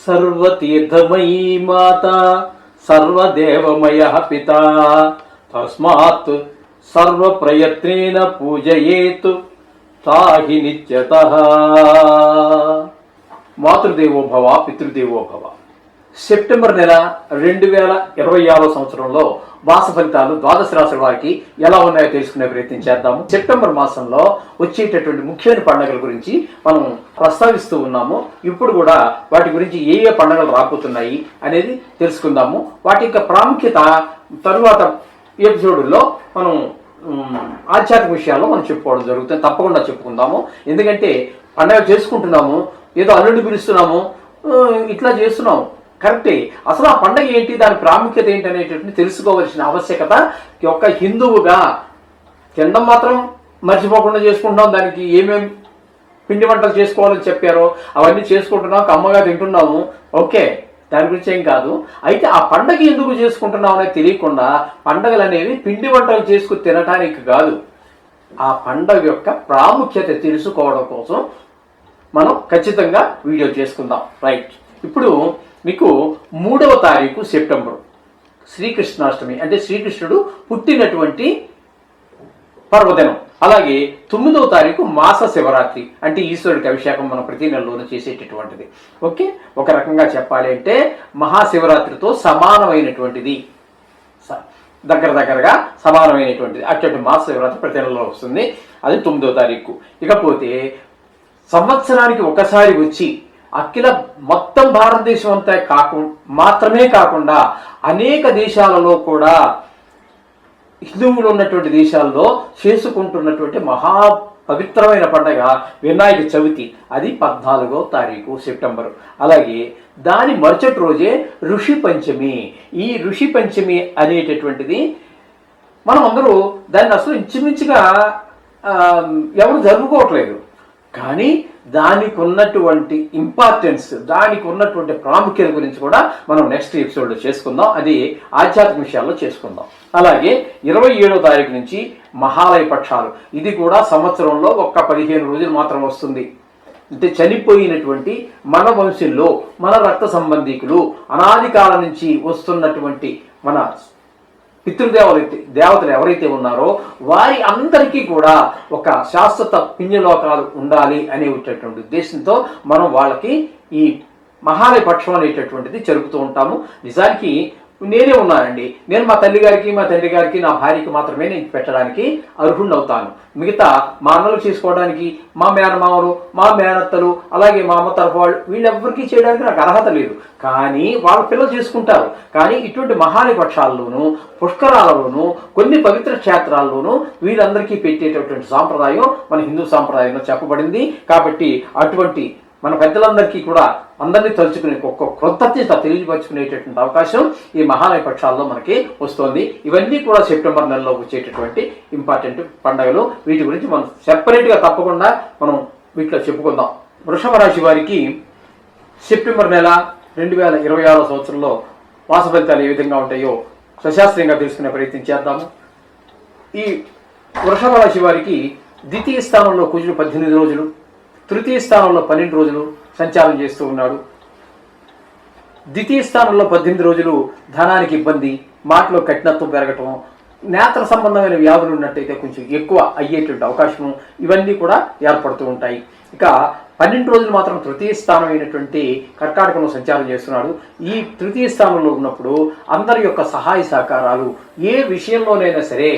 సర్వతీర్థమయీ మాత సర్వదేవమయ పిత తస్మాత్ సర్వప్రయత్నేన పూజయేత్ తాహి నిత్యతః. మాతృదేవో భవ పితృదేవో భవ. సెప్టెంబర్ నెల 2026 సంవత్సరంలో మాస ఫలితాలు ద్వాదశ రాశుల వారికి ఎలా ఉన్నాయో తెలుసుకునే ప్రయత్నం చేద్దాము. సెప్టెంబర్ మాసంలో వచ్చేటటువంటి ముఖ్యమైన పండుగల గురించి మనం ప్రస్తావిస్తూ ఉన్నాము. ఇప్పుడు కూడా వాటి గురించి ఏ ఏ పండుగలు రాబోతున్నాయి అనేది తెలుసుకుందాము. వాటి యొక్క ప్రాముఖ్యత తరువాత ఎపిసోడ్లో మనం ఆధ్యాత్మిక విషయాల్లో మనం చెప్పుకోవడం జరుగుతుంది. తప్పకుండా చెప్పుకుందాము. ఎందుకంటే పండుగ చేసుకుంటున్నాము, ఏదో అల్లుడిని పిలుస్తున్నాము, ఇట్లా చేస్తున్నాము, కరెక్టే. అసలు ఆ పండుగ ఏంటి, దాని ప్రాముఖ్యత ఏంటి అనేటటువంటి తెలుసుకోవాల్సిన ఆవశ్యకత ఒక హిందువుగా. తినడం మాత్రం మర్చిపోకుండా చేసుకుంటున్నాం. దానికి ఏమేమి పిండి వంటలు చేసుకోవాలని చెప్పారో అవన్నీ చేసుకుంటున్నాం, కమ్మగా తింటున్నాము, ఓకే, దాని గురించి ఏం కాదు. అయితే ఆ పండగ ఎందుకు చేసుకుంటున్నాం అనేది తెలియకుండా పండగలు అనేవి పిండి వంటలు చేసుకుని తినటానికి కాదు, ఆ పండగ యొక్క ప్రాముఖ్యత తెలుసుకోవడం కోసం మనం ఖచ్చితంగా వీడియో చేసుకుందాం. రైట్. ఇప్పుడు మీకు 3వ తారీఖు సెప్టెంబర్ శ్రీకృష్ణాష్టమి, అంటే శ్రీకృష్ణుడు పుట్టినటువంటి పర్వదినం. అలాగే 9వ తారీఖు మాస శివరాత్రి, అంటే ఈశ్వరుడికి అభిషేకం మనం ప్రతి నెలలోనూ చేసేటటువంటిది. ఓకే, ఒక రకంగా చెప్పాలి అంటే మహాశివరాత్రితో సమానమైనటువంటిది, దగ్గరగా సమానమైనటువంటిది. అటువంటి మాస శివరాత్రి ప్రతి నెలలో వస్తుంది. అది 9వ తారీఖు. ఇకపోతే సంవత్సరానికి ఒకసారి వచ్చి అఖిల మొత్తం భారతదేశం అంతా మాత్రమే కాకుండా అనేక దేశాలలో కూడా, హిందువులు ఉన్నటువంటి దేశాల్లో చేసుకుంటున్నటువంటి మహా పవిత్రమైన పండుగ వినాయక చవితి. అది 14వ తారీఖు సెప్టెంబర్. అలాగే దాని మరుసటి రోజే ఋషి పంచమి. ఈ ఋషి పంచమి అనేటటువంటిది మనం అందరూ దాన్ని అసలు ఇంచుమించుగా ఎవరు జరుపుకోవట్లేదు, కానీ దానికి ఉన్నటువంటి ఇంపార్టెన్స్, దానికి ఉన్నటువంటి ప్రాముఖ్యత గురించి కూడా మనం నెక్స్ట్ ఎపిసోడ్లో చేసుకుందాం. అది ఆధ్యాత్మిక విషయాల్లో చేసుకుందాం. అలాగే 27వ తారీఖు నుంచి మహాలయ పక్షాలు. ఇది కూడా సంవత్సరంలో ఒక్క 15 రోజులు మాత్రం వస్తుంది. అంటే చనిపోయినటువంటి మన వంశంలో మన రక్త సంబంధికులు అనాది కాలం నుంచి వస్తున్నటువంటి మన దేవతలు ఎవరైతే ఉన్నారో వారి అందరికీ కూడా ఒక శాశ్వత పుణ్యలోకాలు ఉండాలి అనేటటువంటి ఉద్దేశంతో మనం వాళ్ళకి ఈ మహాలయ పక్షం అనేటటువంటిది జరుపుతూ ఉంటాము. నిజానికి నేనే ఉన్నానండి, నేను మా తల్లి గారికి మా తండ్రి గారికి నా భార్యకి మాత్రమే నేను పెట్టడానికి అర్హుణ్ణి అవుతాను. మిగతా మా అన్నలు చేసుకోవడానికి, మా మేనమామలు, మా మేనత్తలు, అలాగే మా అమ్మ తరఫు వాళ్ళు, వీళ్ళెవ్వరికీ చేయడానికి నాకు అర్హత లేదు. కానీ వాళ్ళ పిల్లలు చేసుకుంటారు. కానీ ఇటువంటి మహాలయ పక్షాల్లోనూ పుష్కరాలలోనూ కొన్ని పవిత్ర క్షేత్రాల్లోనూ వీళ్ళందరికీ పెట్టేటటువంటి సాంప్రదాయం మన హిందూ సాంప్రదాయంలో చెప్పబడింది. కాబట్టి అటువంటి మన పెద్దలందరికీ కూడా అందరినీ తలుచుకునే ఒక కృతజ్ఞత తెలియపరుచుకునేటటువంటి అవకాశం ఈ మహాలయ పక్షాల్లో మనకి వస్తుంది. ఇవన్నీ కూడా సెప్టెంబర్ నెలలో వచ్చేటటువంటి ఇంపార్టెంట్ పండుగలు. వీటి గురించి మనం సెపరేట్గా తప్పకుండా మనం వీటిలో చెప్పుకుందాం. వృషభ రాశి వారికి సెప్టెంబర్ నెల 2026 సంవత్సరంలో మాస ఫలితాలు ఏ విధంగా ఉంటాయో సశాస్త్రీయంగా తెలుసుకునే ప్రయత్నం చేద్దాము. ఈ వృషభ రాశి వారికి ద్వితీయ స్థానంలో కుజుడు 18 రోజులు, తృతీయ స్థానంలో 12 రోజులు సంచారం చేస్తూ ఉన్నాడు. ద్వితీయ స్థానంలో 18 రోజులు ధనానికి ఇబ్బంది, మాటలో కఠినత్వం పెరగటం, నేత్ర సంబంధమైన వ్యాధులు ఉన్నట్టయితే కొంచెం ఎక్కువ అయ్యేటువంటి అవకాశం, ఇవన్నీ కూడా ఏర్పడుతూ ఉంటాయి. ఇక 12 రోజులు మాత్రం తృతీయ స్థానం అయినటువంటి కర్కాటకంలో సంచారం చేస్తున్నాడు. ఈ తృతీయ స్థానంలో ఉన్నప్పుడు అందరి యొక్క సహాయ సహకారాలు ఏ విషయంలోనైనా సరే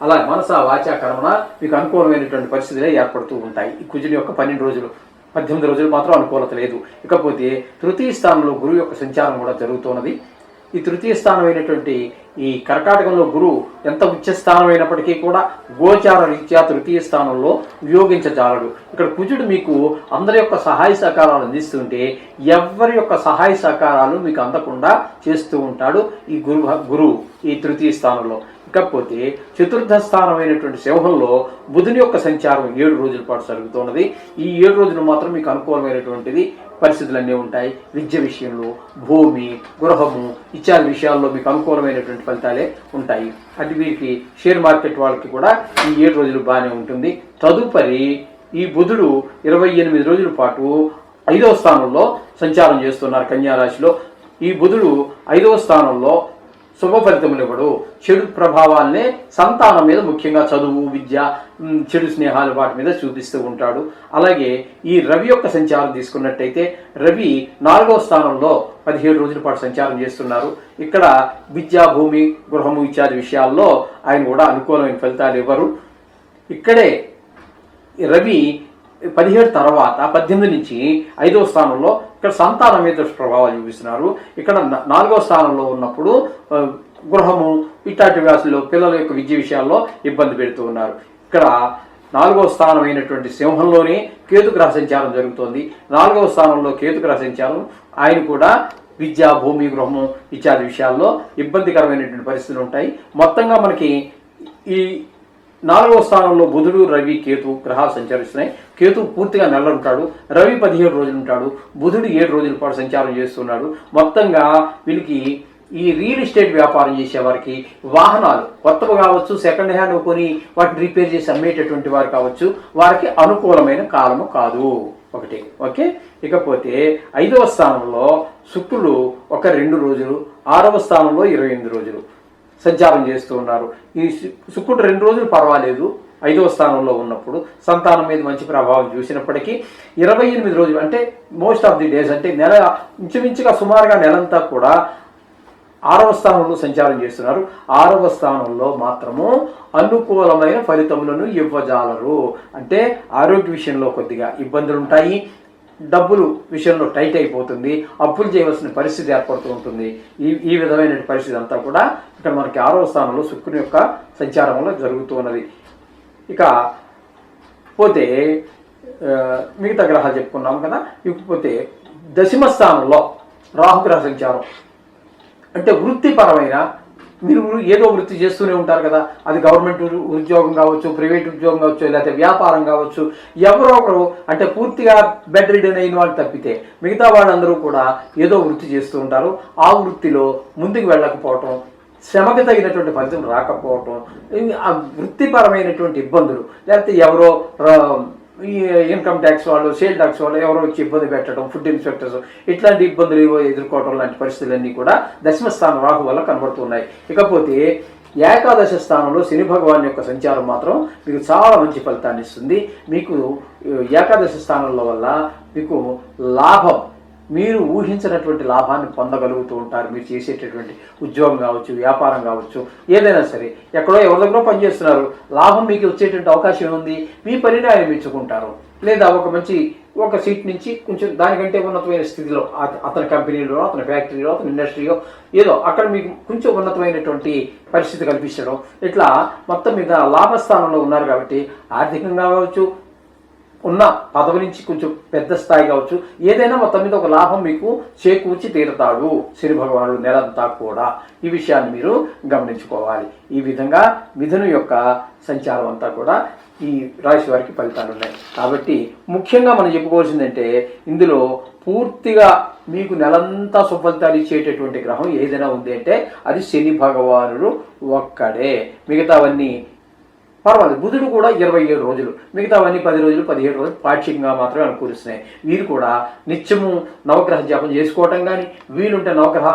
అలా మనస వాచా కర్మన మీకు అనుకూలమైనటువంటి పరిస్థితులే ఏర్పడుతూ ఉంటాయి. ఈ కుజుని యొక్క 12 రోజులు, 18 రోజులు మాత్రం అనుకూలత లేదు. ఇకపోతే తృతీయ స్థానంలో గురువు యొక్క సంచారం కూడా జరుగుతున్నది. ఈ తృతీయ స్థానం అయినటువంటి ఈ కర్కాటకంలో గురువు ఎంత ఉచ్చ స్థానం అయినప్పటికీ కూడా గోచార రీత్యా తృతీయ స్థానంలో వియోగించజాలడు. ఇక్కడ కుజుడు మీకు అందరి యొక్క సహాయ సహకారాలు అందిస్తుంటే ఎవరి యొక్క సహాయ సహకారాలు మీకు అందకుండా చేస్తూ ఉంటాడు ఈ గురువు ఈ తృతీయ స్థానంలో. ఇకపోతే చతుర్థ స్థానమైనటువంటి సింహంలో బుధుని యొక్క సంచారం 7 రోజుల పాటు జరుగుతున్నది. ఈ 7 రోజులు మాత్రం మీకు అనుకూలమైనటువంటిది పరిస్థితులన్నీ ఉంటాయి. విద్య విషయంలో, భూమి, గృహము ఇత్యాది విషయాల్లో మీకు అనుకూలమైనటువంటి ఫలితాలే ఉంటాయి. అది వీరికి షేర్ మార్కెట్ వాళ్ళకి కూడా ఈ 7 రోజులు బాగానే ఉంటుంది. తదుపరి ఈ బుధుడు 28 రోజుల పాటు 5వ స్థానంలో సంచారం చేస్తున్నారు కన్యా రాశిలో. ఈ బుధుడు 5వ స్థానంలో శుభ ఫలితములు ఇవ్వడు. చెడు ప్రభావాలనే సంతానం మీద, ముఖ్యంగా చదువు, విద్య, చెడు స్నేహాలు వాటి మీద చూపిస్తూ ఉంటాడు. అలాగే ఈ రవి యొక్క సంచారం తీసుకున్నట్టయితే రవి 4వ స్థానంలో 17 రోజుల పాటు సంచారం చేస్తున్నారు. ఇక్కడ విద్య, భూమి, గృహము ఇత్యాది విషయాల్లో ఆయన కూడా అనుకూలమైన ఫలితాలు ఇవ్వరు. ఇక్కడే రవి 17 తర్వాత 18 నుంచి 5వ స్థానంలో ఇక్కడ సంతానం మీద దుష్ప్రభావాలు చూపిస్తున్నారు. ఇక్కడ 4వ స్థానంలో ఉన్నప్పుడు గృహము ఇట్లాంటి వ్యాసులో పిల్లల యొక్క విద్య విషయాల్లో ఇబ్బంది పెడుతూ ఉన్నారు. ఇక్కడ 4వ స్థానం అయినటువంటి సింహంలోనే కేతుగ్రహ సంచారం జరుగుతోంది. 4వ స్థానంలో కేతుగ్రహ సంచారం ఆయన కూడా విద్య, భూమి, గృహము ఇత్యాది విషయాల్లో ఇబ్బందికరమైనటువంటి పరిస్థితులు ఉంటాయి. మొత్తంగా మనకి ఈ 4వ స్థానంలో బుధుడు, రవి, కేతు గ్రహాలు సంచరిస్తున్నాయి. కేతు పూర్తిగా నెల ఉంటాడు, రవి 17 రోజులు ఉంటాడు, బుధుడు 7 రోజుల పాటు సంచారం చేస్తున్నాడు. మొత్తంగా వీళ్ళకి ఈ రియల్ ఎస్టేట్ వ్యాపారం చేసే వారికి, వాహనాలు కొత్తవి కావచ్చు, సెకండ్ హ్యాండ్ కొని వాటిని రిపేర్ చేసి అమ్మేటటువంటి వారు కావచ్చు, వారికి అనుకూలమైన కాలము కాదు ఒకటి. ఓకే, ఇకపోతే 5వ స్థానంలో శుక్రుడు ఒక 2 రోజులు, 6వ స్థానంలో 28 రోజులు సంచారం చేస్తూ ఉన్నారు. ఈ శుక్రుడు 2 రోజులు పర్వాలేదు 5వ స్థానంలో ఉన్నప్పుడు, సంతానం మీద మంచి ప్రభావం చూసినప్పటికీ 28 రోజులు అంటే మోస్ట్ ఆఫ్ ది డేస్, అంటే నెల ఇంచుమించుగా సుమారుగా నెలంతా కూడా 6వ స్థానంలో సంచారం చేస్తున్నారు. 6వ స్థానంలో మాత్రము అనుకూలమైన ఫలితములను ఇవ్వజాలరు. అంటే ఆరోగ్య విషయంలో కొద్దిగా ఇబ్బందులు ఉంటాయి, డబ్బులు విషయంలో టైట్ అయిపోతుంది, అప్పులు చేయవలసిన పరిస్థితి ఏర్పడుతూ ఉంటుంది. ఈ విధమైన పరిస్థితి అంతా కూడా ఇక్కడ మనకి 6వ స్థానంలో శుక్రుని యొక్క సంచారంలో జరుగుతూ ఉన్నది. ఇక పోతే మిగతా గ్రహాలు చెప్పుకున్నాం కదా. ఇకపోతే 10వ స్థానంలో రాహుగ్రహ సంచారం. అంటే వృత్తిపరమైన మీరు ఏదో వృత్తి చేస్తూనే ఉంటారు కదా, అది గవర్నమెంట్ ఉద్యోగం కావచ్చు, ప్రైవేట్ ఉద్యోగం కావచ్చు, లేకపోతే వ్యాపారం కావచ్చు. ఎవరో ఒకరు అంటే పూర్తిగా బెడ్ రిడన్ అయిన వాళ్ళు తప్పితే మిగతా వాళ్ళందరూ కూడా ఏదో వృత్తి చేస్తూ ఉంటారు. ఆ వృత్తిలో ముందుకు వెళ్ళకపోవటం, శ్రమకి తగినటువంటి ఫలితం రాకపోవటం, ఆ వృత్తిపరమైనటువంటి ఇబ్బందులు, లేకపోతే ఎవరో ఈ ఇన్కమ్ ట్యాక్స్ వాళ్ళు, సేల్ ట్యాక్స్ వాళ్ళు ఎవరో వచ్చి ఇబ్బంది పెట్టడం, ఫుడ్ ఇన్స్పెక్టర్స్, ఇట్లాంటి ఇబ్బందులు ఎదుర్కోవడం లాంటి పరిస్థితులన్నీ కూడా 10వ స్థానం రాహు వల్ల కనబడుతున్నాయి. ఇకపోతే ఏకాదశ స్థానంలో శని భగవాన్ యొక్క సంచారం మాత్రం మీకు చాలా మంచి ఫలితాన్ని ఇస్తుంది. మీకు ఏకాదశ స్థానంలో వల్ల మీకు లాభం, మీరు ఊహించినటువంటి లాభాన్ని పొందగలుగుతూ ఉంటారు. మీరు చేసేటటువంటి ఉద్యోగం కావచ్చు, వ్యాపారం కావచ్చు, ఏదైనా సరే ఎక్కడో ఎవరి దగ్గర పనిచేస్తున్నారు, లాభం మీకు వచ్చేటువంటి అవకాశం ఉంది. మీ పనిని ఆయన మెచ్చుకుంటారు, లేదా ఒక సీట్ నుంచి కొంచెం దానికంటే ఉన్నతమైన స్థితిలో అతని కంపెనీలో, అతని ఫ్యాక్టరీలో, అతని ఇండస్ట్రీలో ఏదో అక్కడ మీకు కొంచెం ఉన్నతమైనటువంటి పరిస్థితి కల్పించడం, ఇట్లా మొత్తం మీద లాభస్థానంలో ఉన్నారు కాబట్టి ఆర్థికంగా కావచ్చు, ఉన్న పదవి నుంచి కొంచెం పెద్ద స్థాయి కావచ్చు, ఏదైనా మొత్తం మీద ఒక లాభం మీకు చేకూర్చి తీరుతాడు శని భగవానుడు నెలంతా కూడా. ఈ విషయాన్ని మీరు గమనించుకోవాలి. ఈ విధంగా మిథును యొక్క సంచారం అంతా కూడా ఈ రాశి వారికి ఫలితాలు ఉన్నాయి. కాబట్టి ముఖ్యంగా మనం చెప్పుకోవాల్సిందంటే ఇందులో పూర్తిగా మీకు నెలంతా సుఫలితాలు ఇచ్చేటటువంటి గ్రహం ఏదైనా ఉంది అంటే అది శని భగవానుడు ఒక్కడే. మిగతావన్నీ పర్వాలేదు. బుధుడు కూడా 27 రోజులు, మిగతావన్నీ 10 రోజులు, 17 రోజులు పాక్షికంగా మాత్రమే అనుకూలిస్తున్నాయి. వీరు కూడా నిత్యము నవగ్రహ జపం చేసుకోవటం కానీ, వీలుంటే నవగ్రహ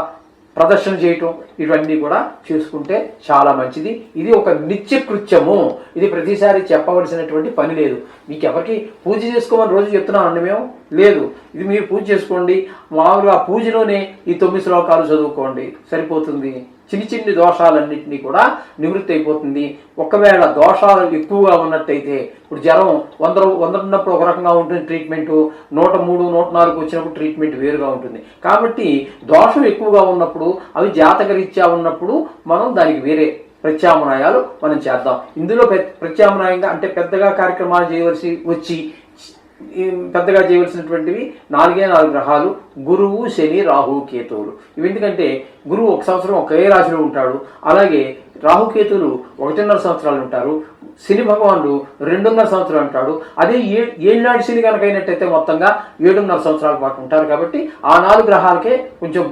ప్రదర్శన చేయటం, ఇవన్నీ కూడా చేసుకుంటే చాలా మంచిది. ఇది ఒక నిత్య కృత్యము. ఇది ప్రతిసారి చెప్పవలసినటువంటి పని లేదు. మీకు ఎవరికి పూజ చేసుకోమని రోజు చెప్తున్నామండి మేము, లేదు. ఇది మీరు పూజ చేసుకోండి. మామూలుగా పూజలోనే ఈ 9 శ్లోకాలు చదువుకోండి, సరిపోతుంది. చిన్ని దోషాలన్నింటినీ కూడా నివృత్తి అయిపోతుంది. ఒకవేళ దోషాలు ఎక్కువగా ఉన్నట్టయితే, ఇప్పుడు జ్వరం 100 ఉన్నప్పుడు ఒక రకంగా ఉంటుంది ట్రీట్మెంటు, 103, 104 వచ్చినప్పుడు ట్రీట్మెంట్ వేరుగా ఉంటుంది. కాబట్టి దోషం ఎక్కువగా ఉన్నప్పుడు, అవి జాతకరీత్యా ఉన్నప్పుడు మనం దానికి వేరే ప్రత్యామ్నాయాలు మనం చేద్దాం. ఇందులో ప్రత్యామ్నాయంగా అంటే పెద్దగా కార్యక్రమాలు పెద్దగా చేయవలసినటువంటివి 4 గ్రహాలు: గురువు, శని, రాహు, కేతువులు. ఇవి ఎందుకంటే గురువు 1 సంవత్సరం ఒకే రాశిలో ఉంటాడు, అలాగే రాహుకేతువులు 1.5 సంవత్సరాలు ఉంటారు, శని భగవానుడు 2.5 సంవత్సరాలు ఉంటాడు. అదే ఏళ్ళనాటి శని కనుక అయినట్టయితే మొత్తంగా 7.5 సంవత్సరాల పాటు ఉంటారు. కాబట్టి ఆ 4 గ్రహాలకే కొంచెం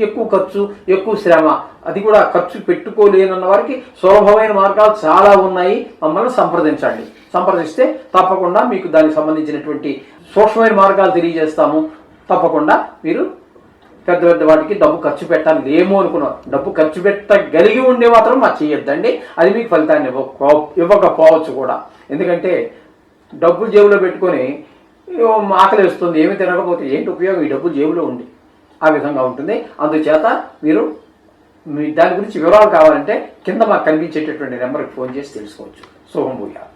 ఎక్కువ ఖర్చు, ఎక్కువ శ్రమ. అది కూడా ఖర్చు పెట్టుకోలేనన్న వారికి సులభమైన మార్గాలు చాలా ఉన్నాయి. మమ్మల్ని సంప్రదించండి. సంప్రదిస్తే తప్పకుండా మీకు దానికి సంబంధించినటువంటి సూక్ష్మమైన మార్గాలు తెలియజేస్తాము. తప్పకుండా మీరు పెద్ద పెద్ద వాటికి డబ్బు ఖర్చు పెట్టాలి ఏమో అనుకున్నాం, డబ్బు ఖర్చు పెట్టగలిగి ఉండే మాత్రం మా చేయొద్దండి. అది మీకు ఫలితాన్ని ఇవ్వకపోవచ్చు కూడా. ఎందుకంటే డబ్బులు జేబులో పెట్టుకొని ఆకలి వస్తుంది, ఏమి తినకపోతే ఏంటి ఉపయోగం? ఈ డబ్బులు జేబులో ఉండి ఆ విధంగా ఉంటుంది. అందుచేత మీరు దాని గురించి వివరాలు కావాలంటే కింద మాకు కనిపించేటటువంటి నెంబర్కి ఫోన్ చేసి తెలుసుకోవచ్చు. శుభం భూయాలు.